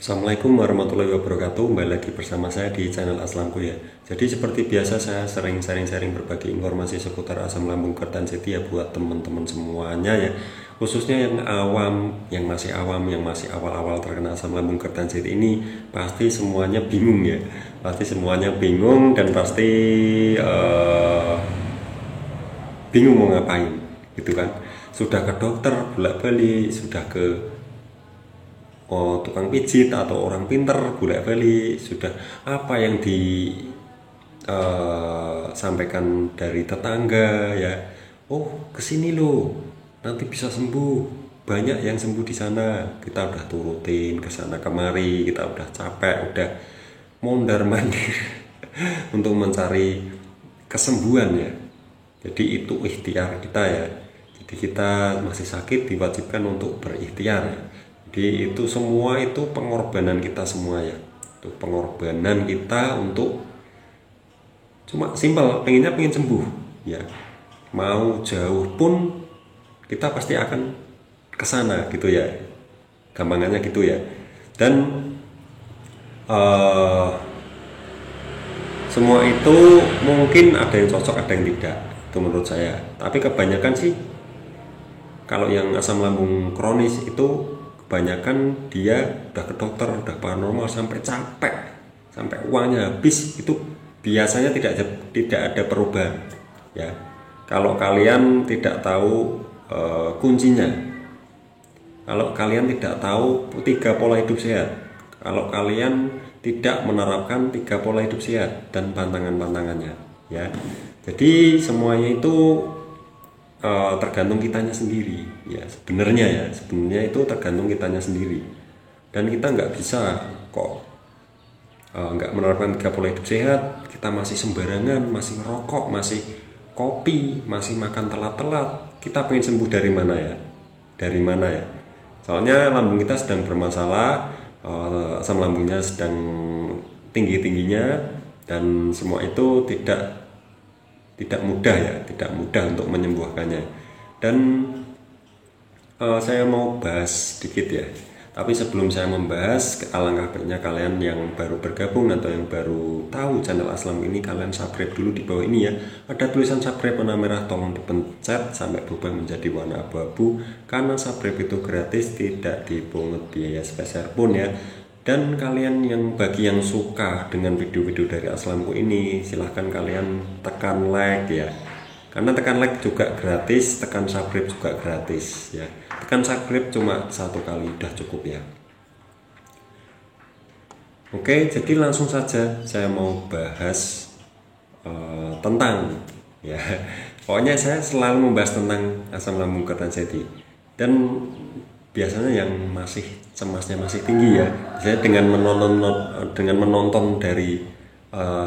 Assalamualaikum warahmatullahi wabarakatuh. Kembali lagi bersama saya di channel Aslamku ya. Jadi seperti biasa saya sering sharing berbagi informasi seputar asam lambung Kertanjati ya buat teman-teman semuanya ya. Khususnya yang awam, yang masih awal-awal terkena asam lambung Kertanjati ini pasti semuanya bingung ya. Pasti semuanya bingung dan pasti bingung mau ngapain gitu kan. Sudah ke dokter bolak-balik, sudah ke tukang pijit atau orang pinter bolak-balik, sudah apa yang disampaikan dari tetangga ya, oh kesini loh nanti bisa sembuh, banyak yang sembuh di sana. Kita udah turutin ke sana kemari, kita udah capek, udah mondar mandir untuk mencari kesembuhan ya. Jadi itu ikhtiar kita ya. Jadi kita masih sakit diwajibkan untuk berikhtiar ya. Jadi itu semua itu pengorbanan kita semua ya. Itu pengorbanan kita untuk cuma simpel, pengen sembuh ya. Mau jauh pun kita pasti akan ke sana gitu ya. Gampangannya gitu ya. Dan semua itu mungkin ada yang cocok, ada yang tidak. Itu menurut saya. Tapi kebanyakan sih kalau yang asam lambung kronis itu kebanyakan dia udah ke dokter, udah paranormal sampai capek, sampai uangnya habis, itu biasanya tidak ada perubahan ya. Kalau kalian tidak tahu kuncinya, kalau kalian tidak tahu 3 pola hidup sehat, kalau kalian tidak menerapkan 3 pola hidup sehat dan pantangan-pantangannya ya. Jadi semuanya itu tergantung kitanya sendiri ya. Sebenarnya itu tergantung kitanya sendiri, dan kita nggak bisa kok nggak menerapkan 3 pola hidup sehat. Kita masih sembarangan, masih ngerokok, masih kopi, masih makan telat-telat. Kita pengen sembuh dari mana ya? Soalnya lambung kita sedang bermasalah, asam lambungnya sedang tingginya, dan semua itu tidak mudah untuk menyembuhkannya. Dan saya mau bahas sedikit ya. Tapi sebelum saya membahas, alangkah baiknya kalian yang baru bergabung atau yang baru tahu channel Aslam ini, kalian subscribe dulu di bawah ini ya. Ada tulisan subscribe warna merah, tolong dipencet sampai berubah menjadi warna abu-abu, karena subscribe itu gratis, tidak dipungut biaya sepeser pun ya. Dan kalian bagi yang suka dengan video-video dari Aslamku ini, silahkan kalian tekan like ya. Karena tekan like juga gratis, tekan subscribe juga gratis ya. Tekan subscribe cuma 1 kali udah cukup ya. Oke, jadi langsung saja saya mau bahas tentang ya. Pokoknya saya selalu membahas tentang asam lambung Kertanjati. Dan biasanya yang masih cemasnya masih tinggi ya, saya dengan menonton dari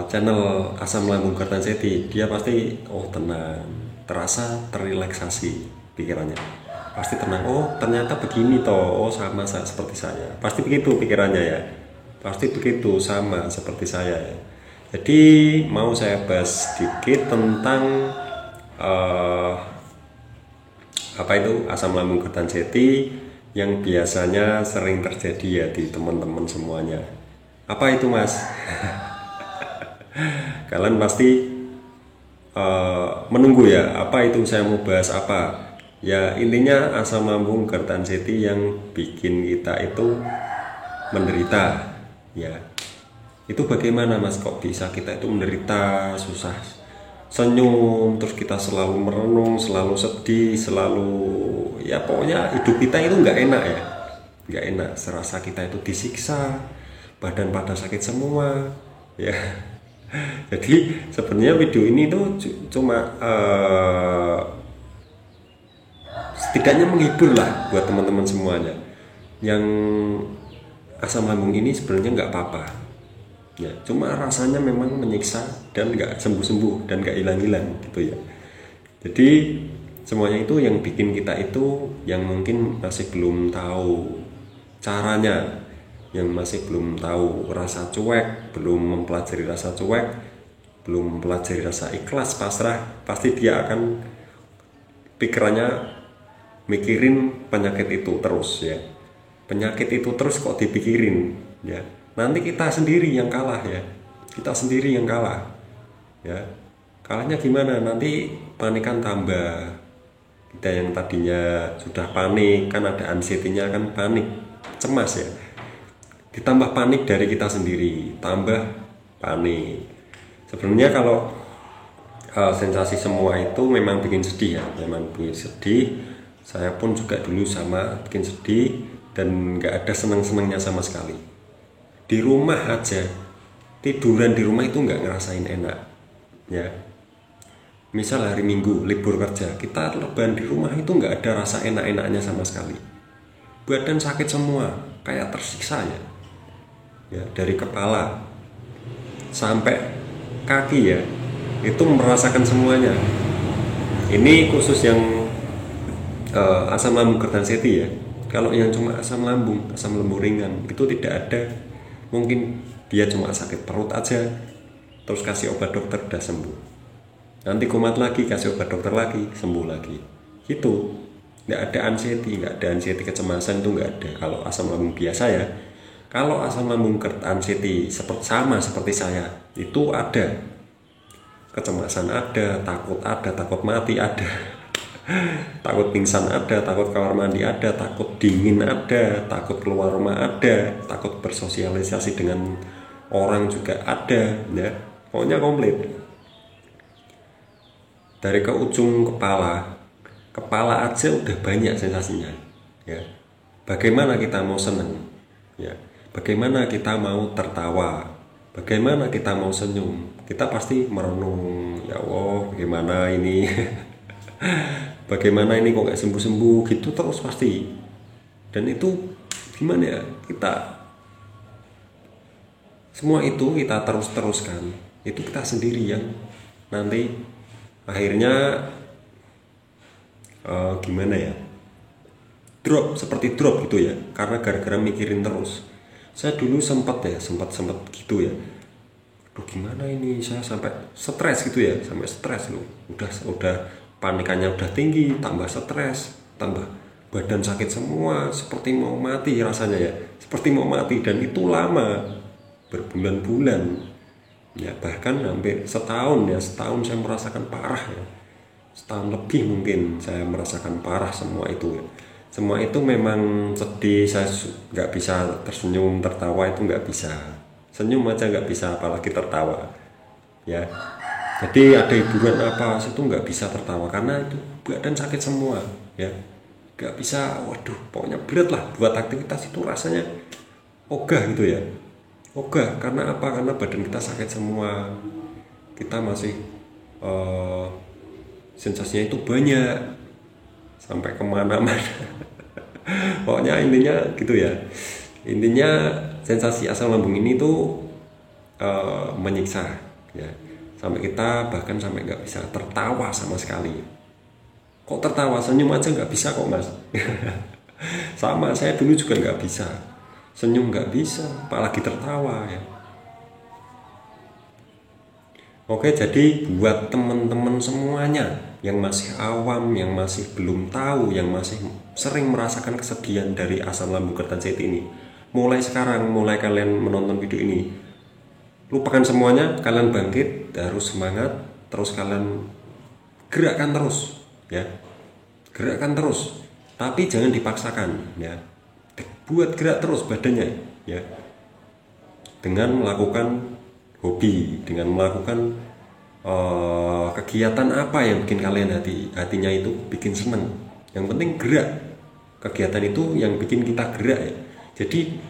channel asam lambung Kertanjati, dia pasti tenang, terasa terrelaksasi pikirannya, pasti tenang. Oh ternyata begini toh, oh sama seperti saya, pasti begitu pikirannya ya, pasti begitu sama seperti saya ya. Jadi mau saya bahas sedikit tentang apa itu asam lambung Kertanjati yang biasanya sering terjadi ya di teman-teman semuanya. Apa itu mas? Kalian pasti menunggu ya, apa itu saya mau bahas apa. Ya intinya asam lambung Kertanjati yang bikin kita itu menderita ya. Itu bagaimana mas, kok bisa kita itu menderita, susah senyum, terus kita selalu merenung, selalu sedih, selalu ya pokoknya hidup kita itu nggak enak ya, nggak enak, serasa kita itu disiksa, badan pada sakit semua ya. Jadi sebenarnya video ini tuh cuma setidaknya menghibur lah buat teman-teman semuanya yang asam lambung ini sebenarnya nggak apa-apa ya, cuma rasanya memang menyiksa dan nggak sembuh-sembuh dan nggak hilang-hilang gitu ya. Jadi semuanya itu yang bikin kita itu yang mungkin masih belum tahu caranya, yang masih belum tahu rasa cuek, belum mempelajari rasa cuek, belum mempelajari rasa ikhlas, pasrah, pasti dia akan pikirannya mikirin penyakit itu terus ya. penyakit itu terus kok dipikirin, ya nanti kita sendiri yang kalah, ya kita sendiri yang kalah, ya kalahnya gimana? Nanti panikan tambah, kita yang tadinya sudah panik, kan ada anxiety-nya, kan panik, cemas ya, ditambah panik dari kita sendiri, tambah panik. Sebenarnya kalau sensasi semua itu memang bikin sedih, ya memang bikin sedih. Saya pun juga dulu sama bikin sedih, dan nggak ada senang-senangnya sama sekali. Di rumah aja, tiduran di rumah itu nggak ngerasain enak, ya misal hari Minggu libur kerja, kita rebahan di rumah itu nggak ada rasa enak-enaknya sama sekali. Badan sakit semua, kayak tersiksa ya dari kepala sampai kaki, ya itu merasakan semuanya. Ini khusus yang asam lambung GERD anxiety ya. Kalau yang cuma asam lambung ringan itu tidak ada. Mungkin dia cuma sakit perut aja, terus kasih obat dokter udah sembuh. Nanti kumat lagi, kasih obat dokter lagi, sembuh lagi. Gitu. Nggak ada anxiety kecemasan, itu nggak ada. Kalau asam lambung biasa ya. Kalau asam lambung GERD anxiety sama seperti saya, itu ada. Kecemasan ada, takut mati ada. Takut pingsan ada, takut kamar mandi ada, takut dingin ada, takut keluar rumah ada, takut bersosialisasi dengan orang juga ada, ya pokoknya komplit. Dari ke ujung kepala aja udah banyak sensasinya, ya bagaimana kita mau seneng, ya bagaimana kita mau tertawa, bagaimana kita mau senyum, kita pasti merenung, ya Allah bagaimana ini bagaimana ini kok gak sembuh-sembuh gitu terus pasti. Dan itu gimana ya, kita semua itu kita teruskan, itu kita sendiri yang nanti akhirnya gimana ya, seperti drop gitu ya, karena gara-gara mikirin terus. Saya dulu sempat gitu ya, aduh gimana ini, saya sampai stres gitu ya, sampai stres loh, udah panikannya udah tinggi, tambah stres, tambah badan sakit semua, seperti mau mati rasanya ya, seperti mau mati. Dan itu lama, berbulan-bulan, ya bahkan hampir setahun saya merasakan parah ya, setahun lebih mungkin saya merasakan parah semua itu ya. Semua itu memang sedih, saya nggak bisa tersenyum, tertawa itu nggak bisa, senyum aja nggak bisa, apalagi tertawa ya. Jadi ada hiburan apa itu nggak bisa tertawa karena itu badan sakit semua ya, nggak bisa. Waduh pokoknya berat lah buat aktivitas itu, rasanya ogah gitu ya, ogah. Karena apa? Karena badan kita sakit semua, kita masih sensasinya itu banyak sampai kemana-mana. Pokoknya intinya gitu ya, intinya sensasi asam lambung ini tuh menyiksa ya, sampai kita bahkan sampai nggak bisa tertawa sama sekali. Kok tertawa, senyum aja nggak bisa kok mas. Sama saya dulu juga nggak bisa, senyum nggak bisa, apalagi tertawa ya. Oke, jadi buat teman-teman semuanya yang masih awam, yang masih belum tahu, yang masih sering merasakan kesedihan dari asam lambung GERD anxiety ini, mulai sekarang, mulai kalian menonton video ini, lupakan semuanya, kalian bangkit, harus semangat, terus kalian gerakkan terus ya, gerakkan terus, tapi jangan dipaksakan ya, buat gerak terus badannya ya, dengan melakukan hobi, dengan melakukan kegiatan apa yang bikin kalian hatinya itu bikin seneng. Yang penting gerak, kegiatan itu yang bikin kita gerak ya. Jadi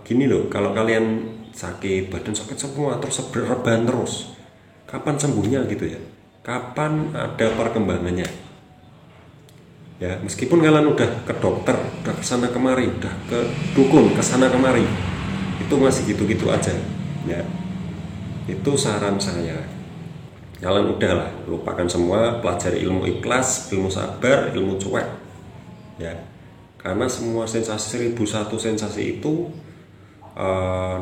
gini loh, kalau kalian sakit, badan sakit semua, terus rebahan terus, kapan sembuhnya gitu ya, kapan ada perkembangannya ya. Meskipun kalian udah ke dokter, udah kesana kemari, udah ke dukun, kesana kemari, itu masih gitu-gitu aja ya. Itu saran saya, kalian udahlah lupakan semua, pelajari ilmu ikhlas, ilmu sabar, ilmu cuek ya. Karena semua sensasi 1001 sensasi itu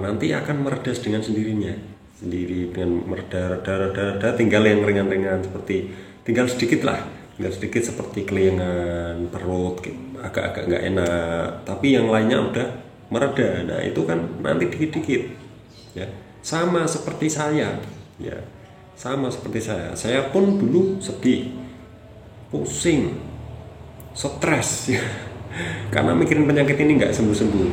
nanti akan meredas dengan sendirinya, dengan mereda, tinggal yang ringan-ringan, seperti tinggal sedikit seperti kelingan, perut, agak-agak nggak enak, tapi yang lainnya udah mereda. Nah itu kan nanti dikit-dikit ya, sama seperti saya ya, sama seperti saya pun dulu sedih, pusing, stres ya karena mikirin penyakit ini nggak sembuh-sembuh,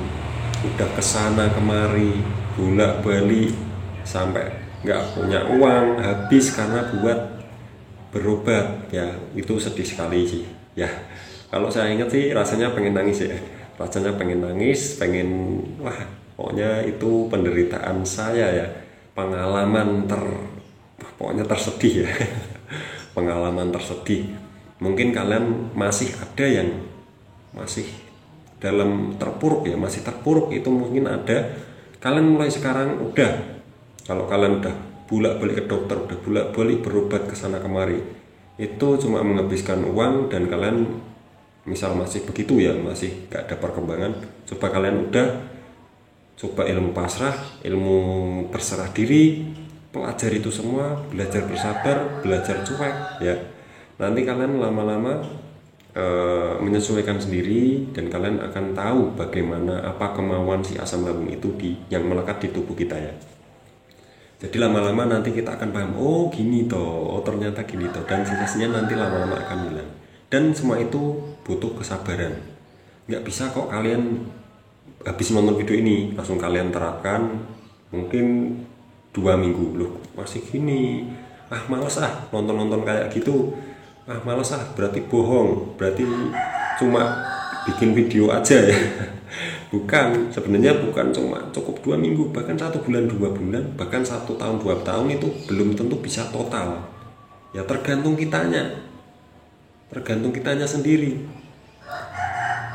udah kesana kemari bolak-balik sampai nggak punya uang habis karena buat berobat ya. Itu sedih sekali sih ya. Kalau saya ingat sih rasanya pengen nangis ya, rasanya pengen nangis, pengen wah pokoknya itu penderitaan saya ya, pengalaman pokoknya tersedih ya pengalaman tersedih. Mungkin kalian masih ada yang masih dalam terpuruk ya, masih terpuruk itu mungkin ada. Kalian mulai sekarang udah, kalau kalian udah bolak-balik ke dokter, udah bolak-balik berobat ke sana kemari, itu cuma menghabiskan uang. Dan kalian misal masih begitu ya, masih gak ada perkembangan, coba kalian udah coba ilmu pasrah, ilmu berserah diri, pelajari itu semua, belajar bersabar, belajar cuek ya. Nanti kalian lama-lama menyesuaikan sendiri, dan kalian akan tahu bagaimana apa kemauan si asam lambung itu yang melekat di tubuh kita ya. Jadi lama-lama nanti kita akan paham, oh gini toh, oh ternyata gini toh, dan sensasinya nanti lama-lama akan hilang. Dan semua itu butuh kesabaran. Nggak bisa kok kalian habis nonton video ini langsung kalian terapkan mungkin 2 minggu, loh masih gini, males nonton kayak gitu, males berarti bohong, berarti cuma bikin video aja ya bukan, sebenarnya bukan cuma cukup 2 minggu, bahkan 1 bulan, 2 bulan, bahkan 1 tahun, 2 tahun itu belum tentu bisa total ya. Tergantung kitanya sendiri.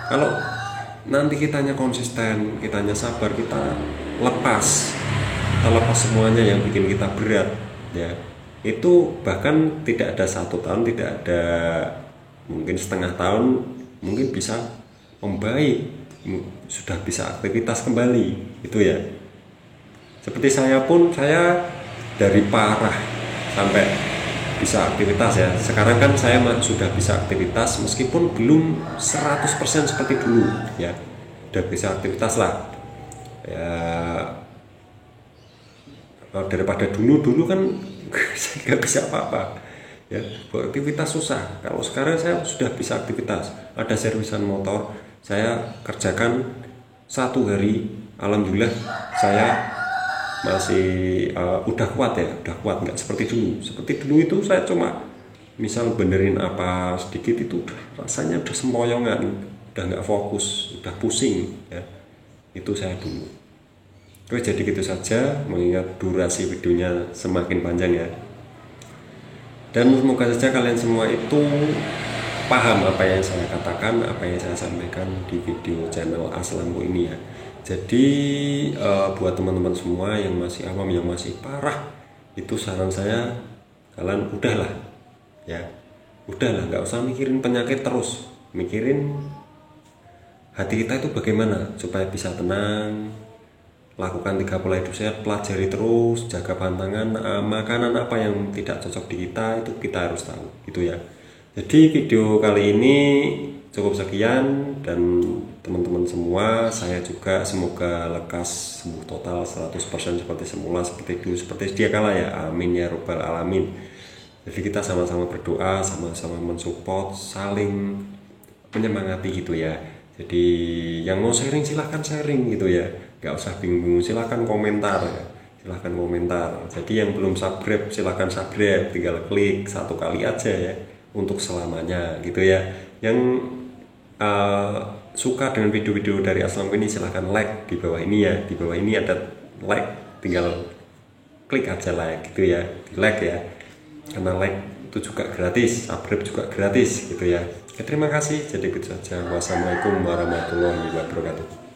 Kalau nanti kitanya konsisten, kitanya sabar, kita lepas semuanya yang bikin kita berat ya, itu bahkan tidak ada 1 tahun, tidak ada mungkin setengah tahun, mungkin bisa membaik, sudah bisa aktivitas kembali itu ya. Seperti saya pun, saya dari parah sampai bisa aktivitas ya. Sekarang kan saya sudah bisa aktivitas meskipun belum 100% seperti dulu ya, udah bisa aktivitas lah ya. Daripada dulu kan saya nggak bisa apa-apa ya, beraktivitas susah. Kalau sekarang saya sudah bisa aktivitas, ada servisan motor saya kerjakan 1 hari, alhamdulillah saya masih udah kuat ya, udah kuat, nggak seperti dulu itu saya cuma misal benerin apa sedikit itu rasanya udah sempoyongan, udah nggak fokus, udah pusing ya. Itu saya dulu. Oke, jadi gitu saja, mengingat durasi videonya semakin panjang ya. Dan semoga saja kalian semua itu paham apa yang saya katakan, apa yang saya sampaikan di video channel Aslambo ini ya. Jadi buat teman-teman semua yang masih awam, yang masih parah, itu saran saya, kalian udahlah ya, udahlah, nggak usah mikirin penyakit terus, mikirin hati kita itu bagaimana supaya bisa tenang. Lakukan 3 pola hidup sehat, pelajari terus, jaga pantangan, makanan apa yang tidak cocok di kita itu kita harus tahu gitu ya. Jadi video kali ini cukup sekian, dan teman-teman semua, saya juga semoga lekas sembuh total 100% seperti semula, seperti dulu, seperti sedia kala ya. Amin ya robbal alamin. Jadi kita sama-sama berdoa, sama-sama mensupport, saling menyemangati gitu ya. Jadi yang mau sharing silahkan sharing gitu ya, gak usah bingung-bingung, silahkan komentar ya, silahkan komentar. Jadi yang belum subscribe silahkan subscribe, tinggal klik 1 kali aja ya, untuk selamanya gitu ya. Yang suka dengan video-video dari Aslambo ini silahkan like di bawah ini ya, di bawah ini ada like, tinggal klik aja like gitu ya, di like ya, karena like itu juga gratis, subscribe juga gratis gitu ya. Oke, terima kasih, jadi gitu saja. Wassalamualaikum warahmatullahi wabarakatuh.